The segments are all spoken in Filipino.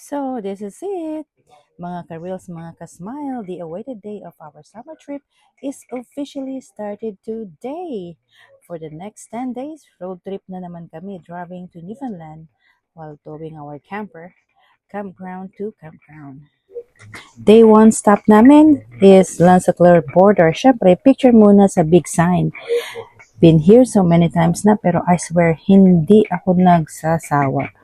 So, this is it. Mga ka-reels, mga ka-smile, the awaited day of our summer trip is officially started today. For the next 10 days, road trip na naman kami driving to Newfoundland while towing our camper, campground to campground. Day 1 stop namin is Lanzaclare border. Syempre, picture muna sa big sign. Been here so many times na pero I swear, hindi ako nagsasawa.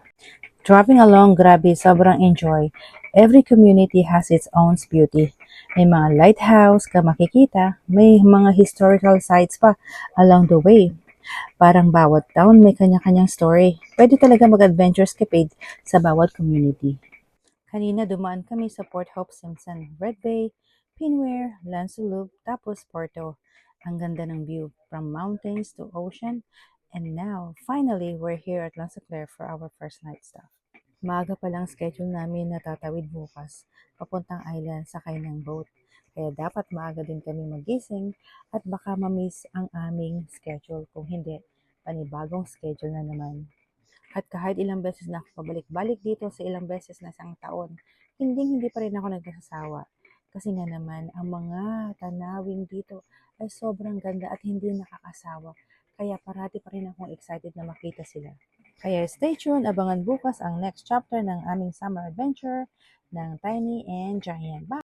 Driving along, grabe, sobrang enjoy. Every community has its own beauty. May mga lighthouse ka makikita, may mga historical sites pa along the way. Parang bawat town may kanya-kanyang story. Pwede talaga mag-adventure escapade sa bawat community. Kanina dumaan kami sa Port Hope Simpson, Red Bay, Pinware, Lansalube, tapos Porto. Ang ganda ng view from mountains to ocean. And now, finally, we're here at Lanzaclare for our first night stop. Maaga pa lang schedule namin na tatawid bukas, papuntang island sakay ng boat. Kaya dapat maaga din kami magising at baka ma-miss ang aming schedule. Kung hindi, panibagong schedule na naman. At kahit ilang beses na ako pabalik-balik dito sa ilang beses na isang taon, hindi pa rin ako nagsasawa. Kasi nga naman, ang mga tanawing dito ay sobrang ganda at hindi nakakasawa. Kaya parati pa rin akong excited na makita sila. Kaya stay tuned, abangan bukas ang next chapter ng aming summer adventure ng Tiny and Giant. Bye!